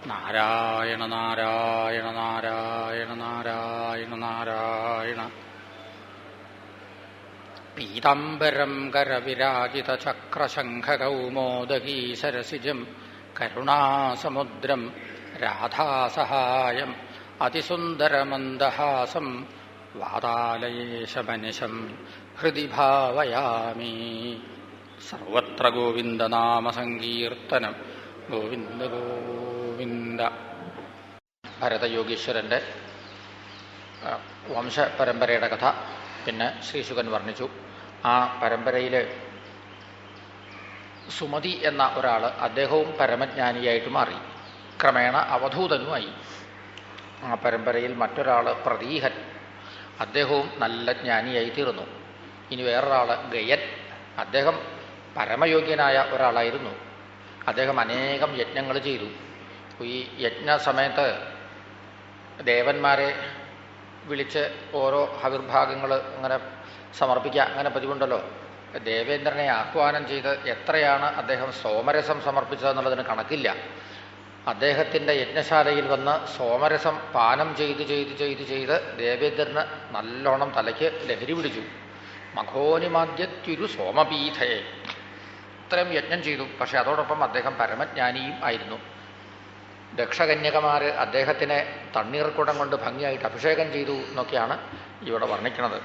നാരായണ നാരായണ നാരായണ നാരായണ നാരായണ. പീതാംബരം കരവിരാജിതചക്രശംഖകൗമോദഗീ സരസിജം കരുണാസമുദ്രം രാധാസഹായം അതിസുന്ദരമന്ദഹാസം വാതാലയേശമനിശം ഹൃദി ഭാവയാമി. സർവത്ര ഗോവിന്ദനാമസങ്കീർത്തനം. ഗോവിന്ദ ഗോവിന്ദ. ഭരതയോഗീശ്വരൻ്റെ വംശപരമ്പരയുടെ കഥ പിന്നെ ശ്രീശുകൻ വർണ്ണിച്ചു. ആ പരമ്പരയിൽ സുമതി എന്ന ഒരാൾ, അദ്ദേഹവും പരമജ്ഞാനിയായിട്ട് മാറി, ക്രമേണ അവധൂതനുമായി. ആ പരമ്പരയിൽ മറ്റൊരാൾ പ്രതീഹൻ, അദ്ദേഹവും നല്ല ജ്ഞാനിയായി തീർന്നു. ഇനി വേറൊരാൾ ഗയൻ, അദ്ദേഹം പരമയോഗ്യനായ ഒരാളായിരുന്നു. അദ്ദേഹം അനേകം യജ്ഞങ്ങൾ ചെയ്തു. ഈ യജ്ഞ സമയത്ത് ദേവന്മാരെ വിളിച്ച് ഓരോ ഹവിർഭാഗങ്ങൾ അങ്ങനെ സമർപ്പിക്കുക, അങ്ങനെ പതിവുണ്ടല്ലോ. ദേവേന്ദ്രനെ ആഹ്വാനം ചെയ്ത് എത്രയാണ് അദ്ദേഹം സോമരസം സമർപ്പിച്ചതെന്നുള്ളതിന് കണക്കില്ല. അദ്ദേഹത്തിൻ്റെ യജ്ഞശാലയിൽ വന്ന് സോമരസം പാനം ചെയ്ത് ചെയ്ത് ചെയ്ത് ചെയ്ത് ദേവേന്ദ്രന് നല്ലോണം തലയ്ക്ക് ലഹരി പിടിച്ചു. മഘോനിമാദ്യത്തിരു സോമപീഠയെ, ഇത്രയും യജ്ഞം ചെയ്തു. പക്ഷെ അതോടൊപ്പം അദ്ദേഹം പരമജ്ഞാനിയും ആയിരുന്നു. ദക്ഷകന്യകമാർ അദ്ദേഹത്തിനെ തണ്ണീർക്കുടം കൊണ്ട് ഭംഗിയായിട്ട് അഭിഷേകം ചെയ്തു എന്നൊക്കെയാണ് ഇവിടെ വർണ്ണിക്കുന്നത്.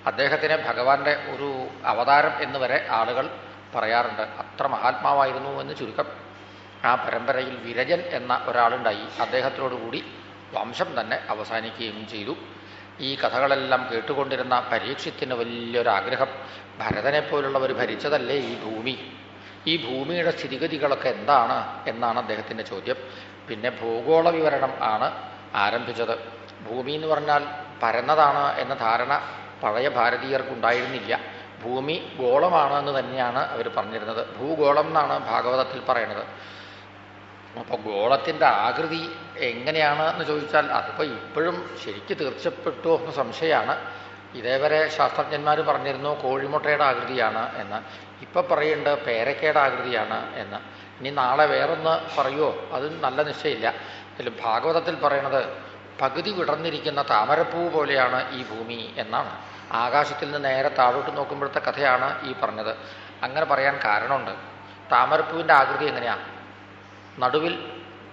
അദ്ദേഹത്തിനെ ഭഗവാന്റെ ഒരു അവതാരം എന്ന് വരെ ആളുകൾ പറയാറുണ്ട്. അത്ര മഹാത്മാവായിരുന്നു എന്ന് ചുരുക്കം. ആ പരമ്പരയിൽ വിരജൻ എന്ന ഒരാളുണ്ടായി. അദ്ദേഹത്തോടുകൂടി വംശം തന്നെ അവസാനിക്കുകയും ചെയ്തു. ഈ കഥകളെല്ലാം കേട്ടുകൊണ്ടിരുന്ന പരീക്ഷിത്തിന് വലിയൊരാഗ്രഹം, ഭരതനെപ്പോലുള്ളവർ ഭരിച്ചതല്ലേ ഈ ഭൂമി, ഈ ഭൂമിയുടെ സ്ഥിതിഗതികളൊക്കെ എന്താണ് എന്നാണ് അദ്ദേഹത്തിൻ്റെ ചോദ്യം. പിന്നെ ഭൂഗോള വിവരണം ആണ് ആരംഭിച്ചത്. ഭൂമി എന്ന് പറഞ്ഞാൽ പരന്നതാണ് എന്ന ധാരണ പഴയ ഭാരതീയർക്കുണ്ടായിരുന്നില്ല. ഭൂമി ഗോളമാണ് എന്ന് തന്നെയാണ് അവർ പറഞ്ഞിരുന്നത്. ഭൂഗോളം എന്നാണ് ഭാഗവതത്തിൽ പറയുന്നത്. അപ്പോൾ ഗോളത്തിൻ്റെ ആകൃതി എങ്ങനെയാണ് എന്ന് ചോദിച്ചാൽ അതിപ്പോൾ ഇപ്പോഴും ശരിക്ക് തീർച്ചപ്പെട്ടു എന്ന് സംശയമാണ്. ഇതേവരെ ശാസ്ത്രജ്ഞന്മാർ പറഞ്ഞിരുന്നു കോഴിമുട്ടയുടെ ആകൃതിയാണ് എന്ന്. ഇപ്പം പറയുന്നുണ്ട് പേരക്കയുടെ ആകൃതിയാണ് എന്ന്. ഇനി നാളെ വേറൊന്ന് പറയുമോ, അത് നല്ല നിശ്ചയമില്ല. അതിൽ ഭാഗവതത്തിൽ പറയണത് പകുതി വിടർന്നിരിക്കുന്ന താമരപ്പൂ പോലെയാണ് ഈ ഭൂമി എന്നാണ്. ആകാശത്തിൽ നിന്ന് നേരെ താഴോട്ട് നോക്കുമ്പോഴത്തെ കഥയാണ് ഈ പറഞ്ഞത്. അങ്ങനെ പറയാൻ കാരണമുണ്ട്. താമരപ്പൂവിൻ്റെ ആകൃതി എങ്ങനെയാണ്? നടുവിൽ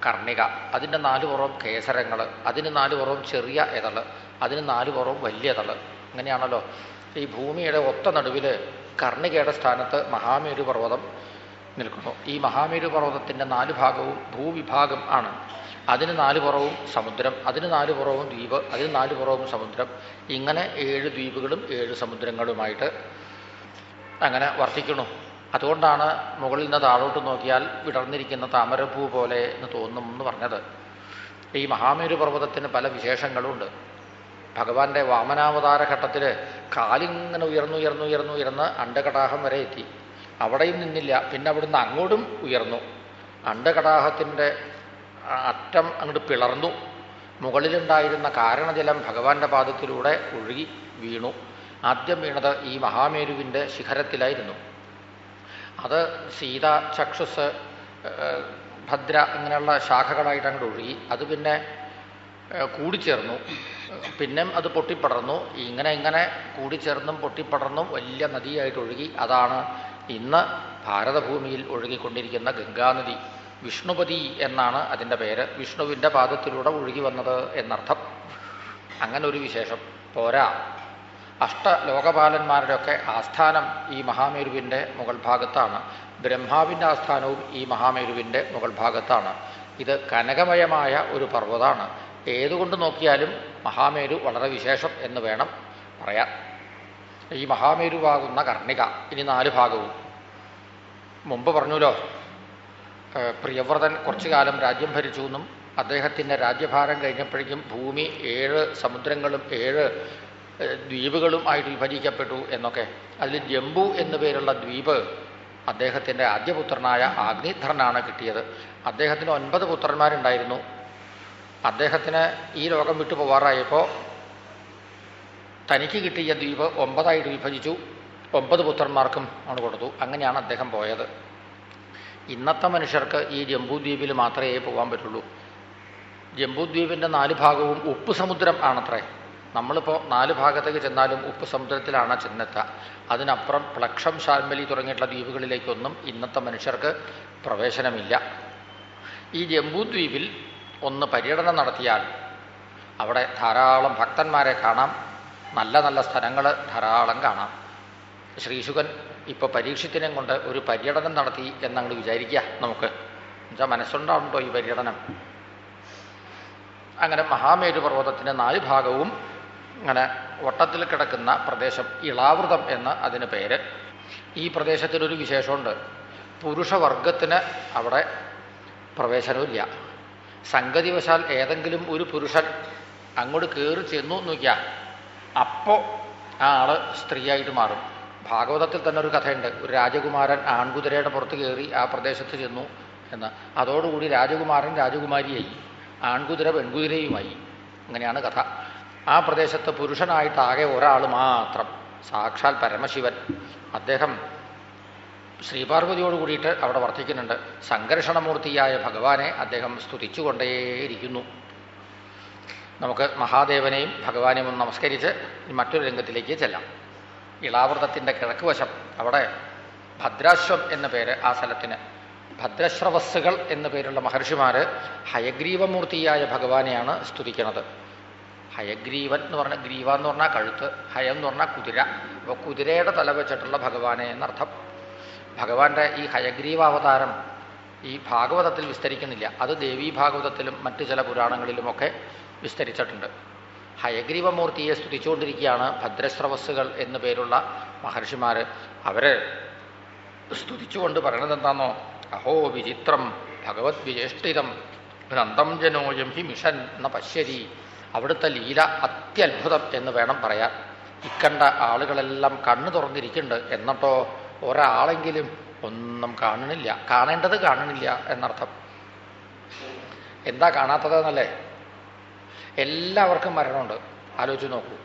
കർണിക, അതിൻ്റെ 4 പുറവും കേസരങ്ങൾ, അതിന് 4 പുറവും ചെറിയ ഇതള്, അതിന് 4 പുറവും വലിയ ഇതള്. അങ്ങനെയാണല്ലോ. ഈ ഭൂമിയുടെ ഒത്ത നടുവിൽ കർണികയുടെ സ്ഥാനത്ത് മഹാമേരു പർവ്വതം നിൽക്കുന്നു. ഈ മഹാമേരു പർവ്വതത്തിൻ്റെ 4 ഭാഗവും ഭൂവിഭാഗം ആണ്. അതിന് 4 പുറവും സമുദ്രം, അതിന് 4 പുറവും ദ്വീപ്, അതിന് 4 പുറവും സമുദ്രം. ഇങ്ങനെ 7 ദ്വീപുകളും 7 സമുദ്രങ്ങളുമായിട്ട് അങ്ങനെ വർത്തിക്കുന്നു. അതുകൊണ്ടാണ് മുകളിൽ നിന്ന് താഴോട്ട് നോക്കിയാൽ വിടർന്നിരിക്കുന്ന താമരപ്പൂ പോലെ എന്ന് തോന്നും എന്ന് പറഞ്ഞത്. ഈ മഹാമേരു പർവ്വതത്തിന് പല വിശേഷങ്ങളുമുണ്ട്. ഭഗവാന്റെ വാമനാവതാര ഘട്ടത്തിൽ കാലിങ്ങനെ ഉയർന്ന് അണ്ഡകടാഹം വരെ എത്തി. അവിടെയും നിന്നില്ല, പിന്നെ അവിടുന്ന് അങ്ങോട്ടും ഉയർന്നു. അണ്ഡകടാഹത്തിൻ്റെ അറ്റം അങ്ങോട്ട് പിളർന്നു. മുകളിലുണ്ടായിരുന്ന കാരണജലം ഭഗവാന്റെ പാദത്തിലൂടെ ഒഴുകി വീണു. ആദ്യം വീണത് ഈ മഹാമേരുവിൻ്റെ ശിഖരത്തിലായിരുന്നു. അത് സീത, ചക്ഷുസ്, ഭദ്ര ഇങ്ങനെയുള്ള ശാഖകളായിട്ട് അങ്ങോട്ട് ഒഴുകി. അത് പിന്നെ കൂടിച്ചേർന്നു, പിന്നെ അത് പൊട്ടിപ്പടർന്നു. ഇങ്ങനെ കൂടിച്ചേർന്നും പൊട്ടിപ്പടർന്നും വലിയ നദിയായിട്ട് ഒഴുകി. അതാണ് ഇന്ന് ഭാരതഭൂമിയിൽ ഒഴുകിക്കൊണ്ടിരിക്കുന്ന ഗംഗാനദി. വിഷ്ണുപതി എന്നാണ് അതിൻ്റെ പേര്. വിഷ്ണുവിൻ്റെ പാദത്തിലൂടെ ഒഴുകി വന്നത് എന്നർത്ഥം. അങ്ങനെ ഒരു വിശേഷം പോരാ. അഷ്ടലോകപാലന്മാരുടെയൊക്കെ ആസ്ഥാനം ഈ മഹാമേരുവിൻ്റെ മുകൾ ഭാഗത്താണ്. ബ്രഹ്മാവിൻ്റെ ആസ്ഥാനവും ഈ മഹാമേരുവിൻ്റെ മുകൾ ഭാഗത്താണ്. ഇത് കനകമയമായ ഒരു പർവ്വതമാണ്. ഏതുകൊണ്ട് നോക്കിയാലും മഹാമേരു വളരെ വിശേഷം എന്ന് വേണം പറയാൻ. ഈ മഹാമേരുവാകുന്ന കർണിക ഇനി 4 ഭാഗവും. മുമ്പ് പറഞ്ഞല്ലോ, പ്രിയവ്രതൻ കുറച്ചു കാലം രാജ്യം ഭരിച്ചു എന്നും അദ്ദേഹത്തിൻ്റെ രാജ്യഭാരം കഴിഞ്ഞപ്പോഴേക്കും ഭൂമി 7 സമുദ്രങ്ങളും 7 ദ്വീപുകളും ആയിട്ട് വിഭജിക്കപ്പെട്ടു എന്നൊക്കെ. അതിൽ ജംബു എന്നു പേരുള്ള ദ്വീപ് അദ്ദേഹത്തിൻ്റെ ആദ്യപുത്രനായ അഗ്നിധരനാണ് കിട്ടിയത്. അദ്ദേഹത്തിന് 9 പുത്രന്മാരുണ്ടായിരുന്നു. അദ്ദേഹത്തിന് ഈ ലോകം വിട്ടു പോവാറായപ്പോൾ തനിക്ക് കിട്ടിയ ദ്വീപ് 9 വിഭജിച്ചു. 9 പുത്രന്മാർക്കും ആണ് കൊടുത്തു. അങ്ങനെയാണ് അദ്ദേഹം പോയത്. ഇന്നത്തെ മനുഷ്യർക്ക് ഈ ജംബൂദ്വീപിൽ മാത്രമേ പോകാൻ പറ്റുള്ളൂ. ജംബൂദ്വീപിൻ്റെ 4 ഭാഗവും ഉപ്പ് സമുദ്രം ആണത്രേ. നമ്മളിപ്പോൾ 4 ഭാഗത്തേക്ക് ചെന്നാലും ഉപ്പ് സമുദ്രത്തിലാണ് ചെന്നെത്തുക. അതിനപ്പുറം പ്ലക്ഷം, ശാൽമലി തുടങ്ങിയിട്ടുള്ള ദ്വീപുകളിലേക്കൊന്നും ഇന്നത്തെ മനുഷ്യർക്ക് പ്രവേശനമില്ല. ഈ ജംബൂദ്വീപിൽ ഒന്ന് പര്യടനം നടത്തിയാൽ അവിടെ ധാരാളം ഭക്തന്മാരെ കാണാം, നല്ല നല്ല സ്ഥലങ്ങൾ ധാരാളം കാണാം. ശ്രീശുകൻ ഇപ്പോൾ പരീക്ഷത്തിനെയും കൊണ്ട് ഒരു പര്യടനം നടത്തി എന്നങ്ങോട്ട് വിചാരിക്കുക നമുക്ക്. എന്നുവെച്ചാൽ മനസ്സുണ്ടാവുണ്ടോ ഈ പര്യടനം? അങ്ങനെ മഹാമേരു പർവ്വതത്തിൻ്റെ 4 ഭാഗവും അങ്ങനെ വട്ടത്തിൽ കിടക്കുന്ന പ്രദേശം ഇളാവൃതം എന്ന് അതിന് പേര്. ഈ പ്രദേശത്തിനൊരു വിശേഷമുണ്ട്. പുരുഷവർഗത്തിന് അവിടെ പ്രവേശനമില്ല. സംഗതിവശാൽ ഏതെങ്കിലും ഒരു പുരുഷൻ അങ്ങോട്ട് കയറി ചെന്നു നോക്കിയാൽ അപ്പോൾ ആ ആള് സ്ത്രീയായിട്ട് മാറും. ഭാഗവതത്തിൽ തന്നെ ഒരു കഥയുണ്ട്. ഒരു രാജകുമാരൻ ആൺകുതിരയുടെ പുറത്ത് കയറി ആ പ്രദേശത്ത് ചെന്നു എന്ന്. അതോടുകൂടി രാജകുമാരൻ രാജകുമാരിയായി, ആൺകുതിര പെൺകുതിരയുമായി. അങ്ങനെയാണ് കഥ. ആ പ്രദേശത്ത് പുരുഷനായിട്ടാകെ ഒരാൾ മാത്രം, സാക്ഷാൽ പരമശിവൻ. അദ്ദേഹം ശ്രീപാർവതിയോട് കൂടിയിട്ട് അവിടെ വർത്തിക്കുന്നുണ്ട്. സംഘർഷണമൂർത്തിയായ ഭഗവാനെ അദ്ദേഹം സ്തുതിച്ചുകൊണ്ടേയിരിക്കുന്നു. നമുക്ക് മഹാദേവനെയും ഭഗവാനെയും ഒന്ന് നമസ്കരിച്ച് മറ്റൊരു രംഗത്തിലേക്ക് ചെല്ലാം. ഇളാവൃതത്തിൻ്റെ കിഴക്ക് വശം, അവിടെ ഭദ്രാശ്വം എന്ന പേര് ആ സ്ഥലത്തിന്. ഭദ്രശ്രവസ്സുകൾ എന്നു പേരുള്ള മഹർഷിമാർ ഹയഗ്രീവമൂർത്തിയായ ഭഗവാനെയാണ് സ്തുതിക്കുന്നത്. ഹയഗ്രീവൻ എന്ന് പറഞ്ഞാൽ, ഗ്രീവ എന്ന് പറഞ്ഞാൽ കഴുത്ത്, ഹയം എന്ന് പറഞ്ഞാൽ കുതിര. അപ്പോൾ കുതിരയുടെ തല വെച്ചിട്ടുള്ള ഭഗവാനെ എന്നർത്ഥം. ഭഗവാന്റെ ഈ ഹയഗ്രീവാവതാരം ഈ ഭാഗവതത്തിൽ വിസ്തരിക്കുന്നില്ല. അത് ദേവീ ഭാഗവതത്തിലും മറ്റു ചില പുരാണങ്ങളിലുമൊക്കെ വിസ്തരിച്ചിട്ടുണ്ട്. ഹയഗ്രീവമൂർത്തിയെ സ്തുതിച്ചുകൊണ്ടിരിക്കുകയാണ് ഭദ്രശ്രവസ്സുകൾ എന്നു പേരുള്ള മഹർഷിമാർ. അവർ സ്തുതിച്ചുകൊണ്ട് പറയണത് എന്താണെന്നോ? അഹോ വിചിത്രം ഭഗവത് വിചേഷ്ടിതം ഭ്രന്തം ജനോയം ഹി മിഷൻ എന്ന പശ്യരി. അവിടുത്തെ ലീല അത്യത്ഭുതം എന്ന് വേണം പറയാൻ. ഇക്കണ്ട ആളുകളെല്ലാം കണ്ണു തുറന്നിരിക്കുന്നുണ്ട്, എന്നിട്ടോ ഒരാളെങ്കിലും ഒന്നും കാണണില്ല. കാണേണ്ടത് കാണണില്ല എന്നർത്ഥം. എന്താ കാണാത്തതെന്നല്ലേ? എല്ലാവർക്കും മരണമുണ്ട്. ആലോചിച്ച് നോക്കൂ.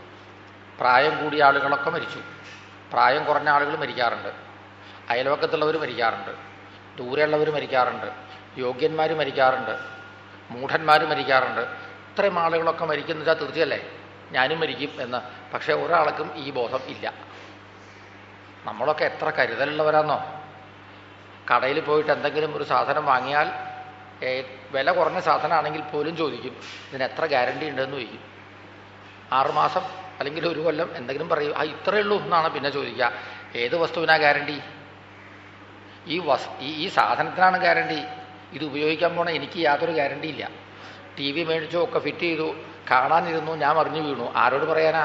പ്രായം കൂടിയ ആളുകളൊക്കെ മരിച്ചു, പ്രായം കുറഞ്ഞ ആളുകൾ മരിക്കാറുണ്ട്, അയൽവക്കത്തുള്ളവർ മരിക്കാറുണ്ട്, ദൂരെയുള്ളവർ മരിക്കാറുണ്ട്, യോഗ്യന്മാർ മരിക്കാറുണ്ട്, മൂഢന്മാർ മരിക്കാറുണ്ട്. ഇത്രയും ആളുകളൊക്കെ മരിക്കുന്നത് തീർച്ചയല്ലേ? ഞാനും മരിക്കും എന്ന്. പക്ഷേ ഒരാൾക്കും ഈ ബോധം ഇല്ല. നമ്മളൊക്കെ എത്ര കരുതലുള്ളവരാന്നോ? കടയിൽ പോയിട്ട് എന്തെങ്കിലും ഒരു സാധനം വാങ്ങിയാൽ വില കുറഞ്ഞ സാധനമാണെങ്കിൽ പോലും ചോദിക്കും, ഇതിന് എത്ര ഗ്യാരണ്ടി ഉണ്ടെന്ന് ചോദിക്കും. 6 മാസം അല്ലെങ്കിൽ 1 കൊല്ലം എന്തെങ്കിലും പറയും. ഇത്രയേ ഉള്ളൂ എന്നാണ് പിന്നെ ചോദിക്കുക. ഏത് വസ്തുവിനാ ഗ്യാരണ്ടി? ഈ സാധനത്തിനാണ് ഗ്യാരണ്ടി. ഇത് ഉപയോഗിക്കാൻ പോണ എനിക്ക് യാതൊരു ഗ്യാരണ്ടി ഇല്ല. TV മേടിച്ചു, ഒക്കെ ഫിറ്റ് ചെയ്തു, കാണാനിരുന്നു, ഞാൻ മറിഞ്ഞു വീണു. ആരോട് പറയാനാ?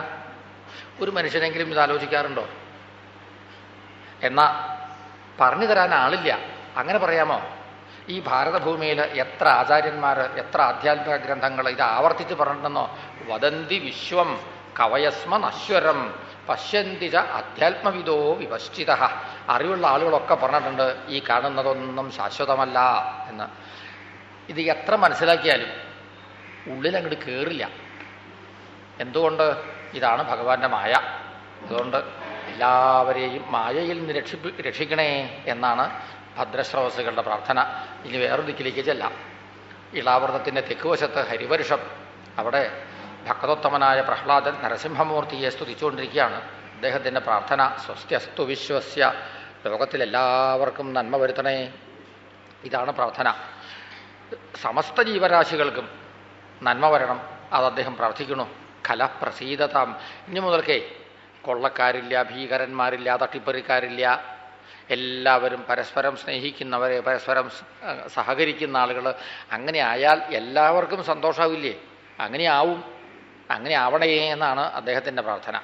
ഒരു മനുഷ്യനെങ്കിലും ഇത് ആലോചിക്കാറുണ്ടോ? എന്നാ പറഞ്ഞു തരാൻ ആളില്ല. അങ്ങനെ പറയാമോ? ഈ ഭാരതഭൂമിയിൽ എത്ര ആചാര്യന്മാർ, എത്ര ആധ്യാത്മിക ഗ്രന്ഥങ്ങൾ ഇത് ആവർത്തിച്ച് പറഞ്ഞിട്ടുണ്ടെന്നോ? വദന്തി വിശ്വം കവയസ്മ നശ്വരം പശ്യന്തി ച അധ്യാത്മവിദോ വിപശ്ചിത. അറിവുള്ള ആളുകളൊക്കെ പറഞ്ഞിട്ടുണ്ട് ഈ കാണുന്നതൊന്നും ശാശ്വതമല്ല എന്ന്. ഇത് എത്ര മനസ്സിലാക്കിയാലും ഉള്ളിലങ്ങോട്ട് കയറില്ല. എന്തുകൊണ്ട്? ഇതാണ് ഭഗവാന്റെ മായ. അതുകൊണ്ട് എല്ലാവരെയും മായയിൽ നിന്ന് രക്ഷിക്കണേ എന്നാണ് ഭദ്രശ്രവസ്സുകളുടെ പ്രാർത്ഥന. ഇനി വേറൊരു ദിക്കിലേക്ക് ചെല്ലാം. ഇളാവൃതത്തിൻ്റെ തെക്കുവശത്ത് ഹരിവർഷം, അവിടെ ഭക്തോത്തമനായ പ്രഹ്ലാദൻ നരസിംഹമൂർത്തിയെ സ്തുതിച്ചുകൊണ്ടിരിക്കുകയാണ്. അദ്ദേഹത്തിൻ്റെ പ്രാർത്ഥന സ്വസ്ത്യസ്തു വിശ്വസ്യ, ലോകത്തിലെല്ലാവർക്കും നന്മ വരുത്തണേ. ഇതാണ് പ്രാർത്ഥന. സമസ്ത ജീവരാശികൾക്കും നന്മ വരണം, അത് അദ്ദേഹം പ്രാർത്ഥിക്കണു. കല പ്രസീദതാം. ഇനി മുതൽക്കേ കൊള്ളക്കാരില്ല, ഭീകരന്മാരില്ല, തട്ടിപ്പറിക്കാരില്ല, എല്ലാവരും പരസ്പരം സ്നേഹിക്കുന്നവരെ, പരസ്പരം സഹകരിക്കുന്ന ആളുകൾ. അങ്ങനെ ആയാൽ എല്ലാവർക്കും സന്തോഷമാവില്ലേ? അങ്ങനെ ആവണേ എന്നാണ് അദ്ദേഹത്തിൻ്റെ പ്രാർത്ഥന.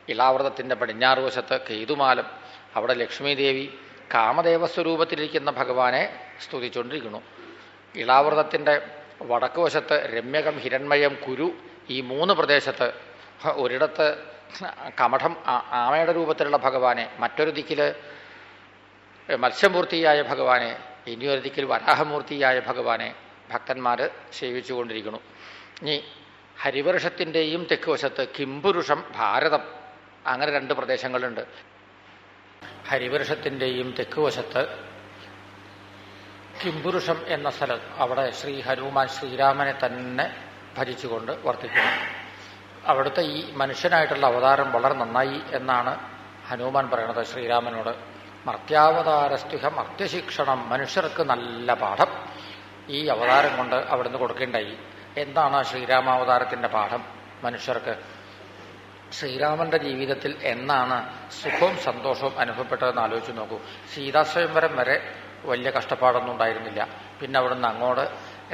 ഇളാവൃതത്തിൻ്റെ പടിഞ്ഞാറ് വശത്ത് കേതുമാലം, അവിടെ ലക്ഷ്മീദേവി കാമദേവസ്വരൂപത്തിലിരിക്കുന്ന ഭഗവാനെ സ്തുതിച്ചുകൊണ്ടിരിക്കുന്നു. ഇളാവൃതത്തിൻ്റെ വടക്ക് വശത്ത് രമ്യകം, ഹിരൺമയം, കുരു, ഈ 3 പ്രദേശത്ത് ഒരിടത്ത് കമഠം ആമയുടെ രൂപത്തിലുള്ള ഭഗവാനെ, മറ്റൊരു ദിക്കിൽ മത്സ്യമൂർത്തിയായ ഭഗവാനെ, ഇനിയൊരു ദിക്കിൽ വരാഹമൂർത്തിയായ ഭഗവാനെ ഭക്തന്മാർ സേവിച്ചുകൊണ്ടിരിക്കുന്നു. ഇനി ഹരിവർഷത്തിൻ്റെയും തെക്ക് വശത്ത് കിംപുരുഷം, ഭാരതം, അങ്ങനെ 2 പ്രദേശങ്ങളുണ്ട്. ഹരിവർഷത്തിൻ്റെയും തെക്ക് വശത്ത് കിംപുരുഷം എന്ന സ്ഥലം, അവിടെ ശ്രീ ഹനുമാൻ ശ്രീരാമനെ തന്നെ ഭജിച്ചുകൊണ്ട് വർത്തിക്കുന്നു. അവിടുത്തെ ഈ മനുഷ്യനായിട്ടുള്ള അവതാരം വളരെ നന്നായി എന്നാണ് ഹനുമാൻ പറയണത് ശ്രീരാമനോട്. മർത്യാവതാരസ്തുഹ മർത്യശിക്ഷണം, മനുഷ്യർക്ക് നല്ല പാഠം ഈ അവതാരം കൊണ്ട് അവിടുന്ന് കൊടുക്കേണ്ടായി. എന്താണ് ശ്രീരാമാവതാരത്തിന്റെ പാഠം മനുഷ്യർക്ക്? ശ്രീരാമന്റെ ജീവിതത്തിൽ എന്നാണ് സുഖവും സന്തോഷവും അനുഭവപ്പെട്ടതെന്ന് ആലോചിച്ച് നോക്കൂ. സീതാസ്വയംവരം വരെ വലിയ കഷ്ടപ്പാടൊന്നും ഉണ്ടായിരുന്നില്ല. പിന്നെ അവിടുന്ന് അങ്ങോട്ട്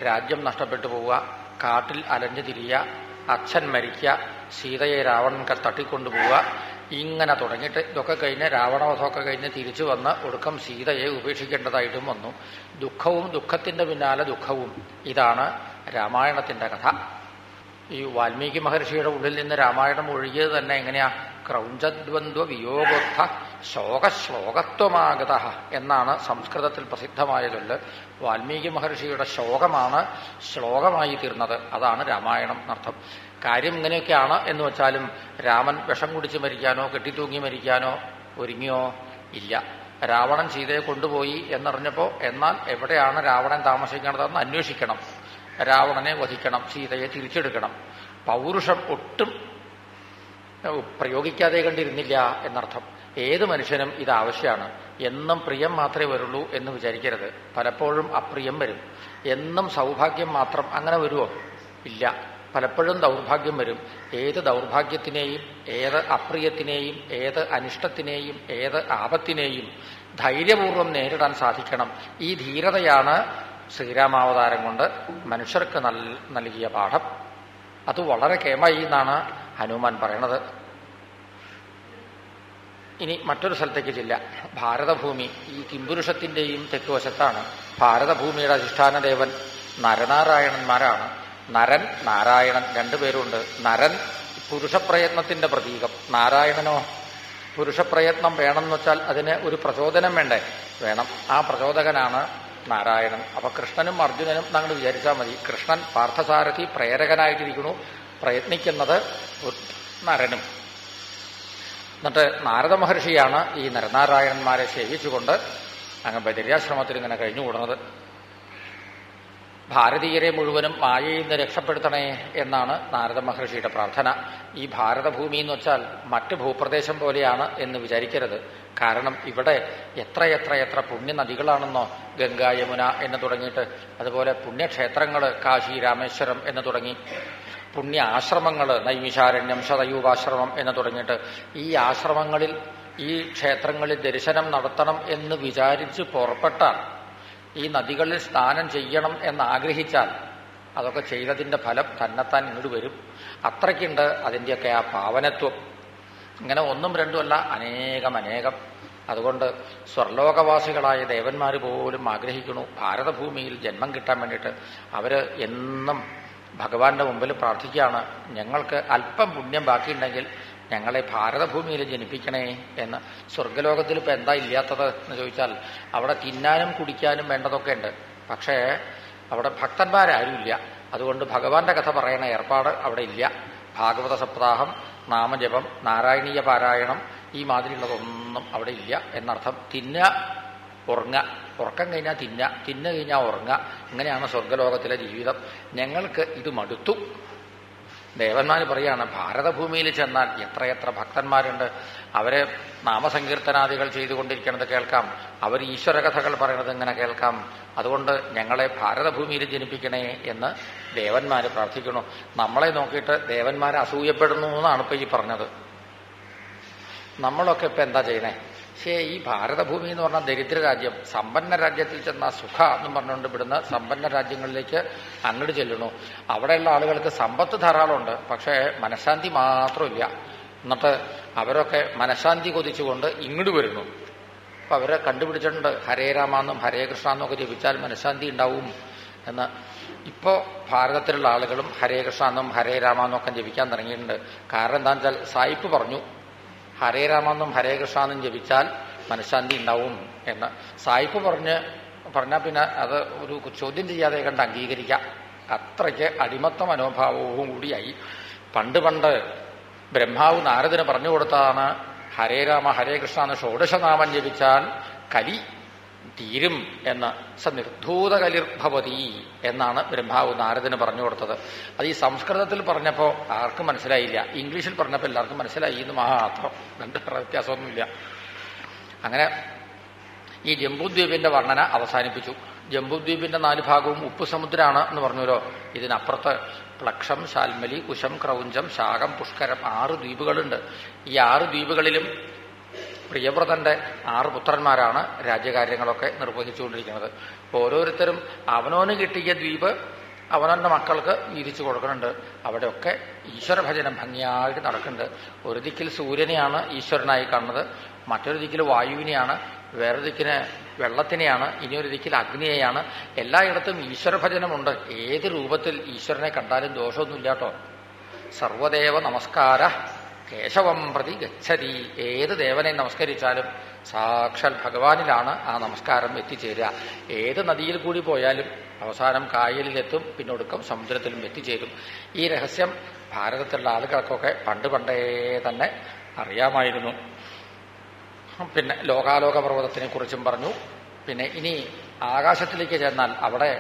രാജ്യം നഷ്ടപ്പെട്ടു പോവുക, കാട്ടിൽ അലഞ്ഞു തിരിയുക, അച്ഛൻ മരിക്കുക, സീതയെ രാവണൻ തട്ടിക്കൊണ്ടുപോവുക, ഇങ്ങനെ തുടങ്ങിയിട്ട് ഇതൊക്കെ കഴിഞ്ഞ് രാവണവധമൊക്കെ കഴിഞ്ഞ് തിരിച്ചു വന്ന് ഒടുക്കം സീതയെ ഉപേക്ഷിക്കേണ്ടതായിട്ടും വന്നു. ദുഃഖവും ദുഃഖത്തിന്റെ പിന്നാലെ ദുഃഖവും, ഇതാണ് രാമായണത്തിന്റെ കഥ. ഈ വാൽമീകി മഹർഷിയുടെ ഉള്ളിൽ നിന്ന് രാമായണം ഒഴുകിയത് തന്നെ എങ്ങനെയാ? ക്രൗഞ്ചദ്വന്ദ്വ വിയോഗോത്ഥ ശോകശ്ലോകത്വമാഗത എന്നാണ് സംസ്കൃതത്തിൽ പ്രസിദ്ധമായ ചൊല്ല്. വാൽമീകി മഹർഷിയുടെ ശോകമാണ് ശ്ലോകമായി തീർന്നത്. അതാണ് രാമായണം എന്നർത്ഥം. കാര്യം ഇങ്ങനെയൊക്കെയാണ് എന്ന് വെച്ചാലും രാമൻ വിഷം കുടിച്ച് മരിക്കാനോ കെട്ടിത്തൂങ്ങി മരിക്കാനോ ഒരുങ്ങിയോ? ഇല്ല. രാവണൻ സീതയെ കൊണ്ടുപോയി എന്നറിഞ്ഞപ്പോ എന്നാൽ എവിടെയാണ് രാവണൻ താമസിക്കേണ്ടതെന്ന് അന്വേഷിക്കണം, രാവണനെ വധിക്കണം, സീതയെ തിരിച്ചെടുക്കണം. പൗരുഷം ഒട്ടും പ്രയോഗിക്കാതെ കണ്ടിരുന്നില്ല എന്നർത്ഥം. ഏത് മനുഷ്യനും ഇത് ആവശ്യമാണ്. എന്നും പ്രിയം മാത്രമേ വരുള്ളൂ എന്ന് വിചാരിക്കരുത്. പലപ്പോഴും അപ്രിയം വരും. എന്നും സൗഭാഗ്യം മാത്രം അങ്ങനെ വരുമോ? ഇല്ല. പലപ്പോഴും ദൗർഭാഗ്യം വരും. ഏത് ദൗർഭാഗ്യത്തിനെയും ഏത് അപ്രിയത്തിനെയും ഏത് അനിഷ്ടത്തിനെയും ഏത് ആപത്തിനെയും ധൈര്യപൂർവ്വം നേരിടാൻ സാധിക്കണം. ഈ ധീരതയാണ് ശ്രീരാമാവതാരം കൊണ്ട് മനുഷ്യർക്ക് നൽകിയ പാഠം. അത് വളരെ കേമായി എന്നാണ് ഹനുമാൻ പറയണത്. ഇനി മറ്റൊരു സ്ഥലത്തേക്ക് ചെല്ല. ഭാരതഭൂമി ഈ കിംപുരുഷത്തിന്റെയും തെക്കുവശത്താണ്. ഭാരതഭൂമിയുടെ അധിഷ്ഠാന ദേവൻ നരനാരായണന്മാരാണ്. നരൻ നാരായണൻ രണ്ടുപേരുണ്ട്. നരൻ പുരുഷപ്രയത്നത്തിന്റെ പ്രതീകം, നാരായണനോ പുരുഷപ്രയത്നം വേണമെന്ന് വെച്ചാൽ അതിന് ഒരു പ്രചോദനം വേണ്ടേ? വേണം. ആ പ്രചോദകനാണ് നാരായണൻ. അപ്പൊ കൃഷ്ണനും അർജുനനും എന്നങ്ങോട്ട് വിചാരിച്ചാൽ മതി. കൃഷ്ണൻ പാർത്ഥസാരഥി പ്രേരകനായിട്ടിരിക്കുന്നു, പ്രയത്നിക്കുന്നത് നരനും. എന്നിട്ട് നാരദ മഹർഷിയാണ് ഈ നരനാരായണന്മാരെ സേവിച്ചുകൊണ്ട് അങ്ങ് ബദര്യാശ്രമത്തിൽ ഇങ്ങനെ കഴിഞ്ഞുകൂടുന്നത്. ഭാരതീയരെ മുഴുവനും മായയിൽ നിന്ന് രക്ഷപ്പെടുത്തണേ എന്നാണ് നാരദ മഹർഷിയുടെ പ്രാർത്ഥന. ഈ ഭാരതഭൂമി എന്ന് വെച്ചാൽ മറ്റ് ഭൂപ്രദേശം പോലെയാണ് എന്ന് വിചാരിക്കരുത്. കാരണം ഇവിടെ എത്ര പുണ്യനദികളാണെന്നോ, ഗംഗ യമുന എന്ന് തുടങ്ങിയിട്ട്, അതുപോലെ പുണ്യക്ഷേത്രങ്ങൾ കാശി രാമേശ്വരം എന്ന് തുടങ്ങി, പുണ്യ ആശ്രമങ്ങൾ നൈമിഷാരണ്യം ശതയൂപാശ്രമം എന്ന് തുടങ്ങിയിട്ട്, ഈ ആശ്രമങ്ങളിൽ ഈ ക്ഷേത്രങ്ങളിൽ ദർശനം നടത്തണം എന്ന് വിചാരിച്ച് പുറപ്പെട്ടാൽ, ഈ നദികളിൽ സ്നാനം ചെയ്യണം എന്നാഗ്രഹിച്ചാൽ അതൊക്കെ ചെയ്തതിൻ്റെ ഫലം തന്നെത്താൻ ഇങ്ങോട്ട് വരും. അത്രയ്ക്കുണ്ട് അതിൻ്റെയൊക്കെ ആ പാവനത്വം. ഇങ്ങനെ ഒന്നും രണ്ടുമല്ല, അനേകം. അതുകൊണ്ട് സ്വർലോകവാസികളായ ദേവന്മാർ പോലും ആഗ്രഹിക്കുന്നു ഭാരതഭൂമിയിൽ ജന്മം കിട്ടാൻ വേണ്ടിയിട്ട്. അവര് എന്നും ഭഗവാന്റെ മുമ്പിൽ പ്രാർത്ഥിക്കുകയാണ്, ഞങ്ങൾക്ക് അല്പം പുണ്യം ബാക്കിയുണ്ടെങ്കിൽ ഞങ്ങളെ ഭാരതഭൂമിയിൽ ജനിപ്പിക്കണേ എന്ന്. സ്വർഗലോകത്തിൽ ഇപ്പം എന്താ ഇല്ലാത്തത് എന്ന് ചോദിച്ചാൽ, അവിടെ തിന്നാനും കുടിക്കാനും വേണ്ടതൊക്കെ ഉണ്ട്. പക്ഷേ അവിടെ ഭക്തന്മാരാരുമില്ല. അതുകൊണ്ട് ഭഗവാന്റെ കഥ പറയണ ഏർപ്പാട് അവിടെ ഇല്ല. ഭാഗവത സപ്താഹം, നാമജപം, നാരായണീയ പാരായണം, ഈ മാതിരിയുള്ളതൊന്നും അവിടെ ഇല്ല എന്നർത്ഥം. ഉറങ്ങുക, ഉറക്കം കഴിഞ്ഞാൽ തിന്നു കഴിഞ്ഞാൽ ഉറങ്ങുക. ഇങ്ങനെയാണ് സ്വർഗലോകത്തിലെ ജീവിതം. ഞങ്ങൾക്ക് ഇത് മടുത്തു. ദേവന്മാർ പറയാണ്, ഭാരതഭൂമിയിൽ ചെന്നാൽ എത്ര ഭക്തന്മാരുണ്ട്. അവരെ നാമസങ്കീർത്തനാദികൾ ചെയ്തുകൊണ്ടിരിക്കുന്നത് കേൾക്കാം, അവർ ഈശ്വരകഥകൾ പറയണത് ഇങ്ങനെ കേൾക്കാം. അതുകൊണ്ട് ഞങ്ങളെ ഭാരതഭൂമിയിൽ ജനിപ്പിക്കണേ എന്ന് ദേവന്മാർ പ്രാർത്ഥിക്കുന്നു. നമ്മളെ നോക്കിയിട്ട് ദേവന്മാരെ അസൂയപ്പെടുന്നു എന്നാണ് ഇപ്പൊ ഈ പറഞ്ഞത്. നമ്മളൊക്കെ ഇപ്പൊ എന്താ ചെയ്യണേ? പക്ഷേ ഈ ഭാരതഭൂമി എന്ന് പറഞ്ഞാൽ ദരിദ്ര രാജ്യം. സമ്പന്ന രാജ്യത്തിൽ ചെന്ന സുഖ എന്നും പറഞ്ഞുകൊണ്ട് ഇവിടുന്ന് സമ്പന്ന രാജ്യങ്ങളിലേക്ക് അങ്ങോട്ട് ചെല്ലണു. അവിടെയുള്ള ആളുകൾക്ക് സമ്പത്ത് ധാരാളമുണ്ട്, പക്ഷേ മനഃശാന്തി മാത്രമില്ല. എന്നിട്ട് അവരൊക്കെ മനഃശാന്തി കൊതിച്ചുകൊണ്ട് ഇങ്ങോട്ട് വരുന്നു. അപ്പൊ അവരെ കണ്ടുപിടിച്ചിട്ടുണ്ട്, ഹരേ രാമെന്നും ഹരേ കൃഷ്ണ എന്നൊക്കെ ജപിച്ചാൽ മനഃശാന്തി ഉണ്ടാവും എന്ന്. ഇപ്പോൾ ഭാരതത്തിലുള്ള ആളുകളും ഹരേ കൃഷ്ണ എന്നും ഹരേ രാമെന്നൊക്കെ ജപിക്കാൻ തുടങ്ങിയിട്ടുണ്ട്. കാരണം എന്താണെന്ന് വെച്ചാൽ സായിപ്പ് പറഞ്ഞു, ഹരേ രാമെന്നും ഹരേ കൃഷ്ണ എന്നും ജപിച്ചാൽ മനഃശാന്തി ഉണ്ടാവും എന്ന്. സായിപ്പ് പറഞ്ഞാൽ പിന്നെ അത് ഒരു ചോദ്യം ചെയ്യാതെ കണ്ട് അംഗീകരിക്കാം. അത്രയ്ക്ക് അടിമത്ത മനോഭാവവും കൂടിയായി. പണ്ട് ബ്രഹ്മാവ് നാരദിന് പറഞ്ഞു കൊടുത്തതാണ്, ഹരേ രാമ ഹരേ കൃഷ്ണ എന്ന് ഷോഡശനാമം ജപിച്ചാൽ കലി തീരും എന്ന് സനിർധൂതകലിർഭവതി എന്നാണ് ബ്രഹ്മാവ് നാരദന് പറഞ്ഞു കൊടുത്തത്. അത് ഈ സംസ്കൃതത്തിൽ പറഞ്ഞപ്പോൾ ആർക്കും മനസ്സിലായില്ല, ഇംഗ്ലീഷിൽ പറഞ്ഞപ്പോൾ എല്ലാവർക്കും മനസ്സിലായി എന്ന് മാത്രം, രണ്ട് വ്യത്യാസമൊന്നുമില്ല. അങ്ങനെ ഈ ജംബുദ്വീപിന്റെ വർണ്ണന അവസാനിപ്പിച്ചു. ജംബുദ്വീപിന്റെ 4 ഭാഗവും ഉപ്പ് സമുദ്രമാണ് എന്ന് പറഞ്ഞല്ലോ. ഇതിനപ്പുറത്ത് പ്ലക്ഷം, ശാൽമലി, കുശം, ക്രൗഞ്ചം, ശാകം, പുഷ്കരം 6 ദ്വീപുകളുണ്ട്. ഈ 6 ദ്വീപുകളിലും പ്രിയവ്രതന്റെ 6 പുത്രന്മാരാണ് രാജ്യകാര്യങ്ങളൊക്കെ നിർവഹിച്ചുകൊണ്ടിരിക്കുന്നത്. ഓരോരുത്തരും അവനവന് കിട്ടിയ ദ്വീപ് അവനവന്റെ മക്കൾക്ക് വീതിച്ചു കൊടുക്കുന്നുണ്ട്. അവിടെയൊക്കെ ഈശ്വരഭജനം ഭംഗിയായിട്ട് നടക്കുന്നുണ്ട്. ഒരു ദിക്കിൽ സൂര്യനെയാണ് ഈശ്വരനായി കാണുന്നത്, മറ്റൊരു ദിക്കിൽ വായുവിനെയാണ്, വേറൊരു ദിക്കിന് വെള്ളത്തിനെയാണ്, ഇനിയൊരു ദിക്കിൽ അഗ്നിയെയാണ്. എല്ലായിടത്തും ഈശ്വരഭജനമുണ്ട്. ഏത് രൂപത്തിൽ ഈശ്വരനെ കണ്ടാലും ദോഷമൊന്നുമില്ല കേട്ടോ. സർവദേവ നമസ്കാര കേശവം പ്രതി ഗച്ഛതി. ഏത് ദേവനെ നമസ്കരിച്ചാലും സാക്ഷാൽ ഭഗവാനിലാണ് ആ നമസ്കാരം എത്തിച്ചേരുക. ഏത് നദിയിൽ കൂടി പോയാലും അവസാനം കായലിലെത്തും, പിന്നൊടുക്കം സമുദ്രത്തിലും എത്തിച്ചേരും. ഈ രഹസ്യം ഭാരതത്തിലുള്ള ആളുകൾക്കൊക്കെ പണ്ടേ തന്നെ അറിയാമായിരുന്നു. പിന്നെ ലോകാലോക പർവ്വതത്തിനെ കുറിച്ചും പറഞ്ഞു. പിന്നെ ഇനി ആകാശത്തിലേക്ക് ചെന്നാൽ അവിടെ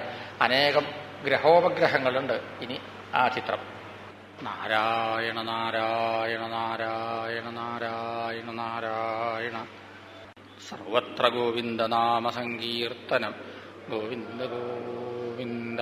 അനേകം ഗ്രഹോപഗ്രഹങ്ങളുണ്ട്. ഇനി ആ ചിത്രം. നാരായണ നാരായണ നാരായണ നാരായണ നാരായണ സർവത്ര ഗോവിന്ദ നാമ സങ്കീർത്തനം. ഗോവിന്ദ ഗോവിന്ദ.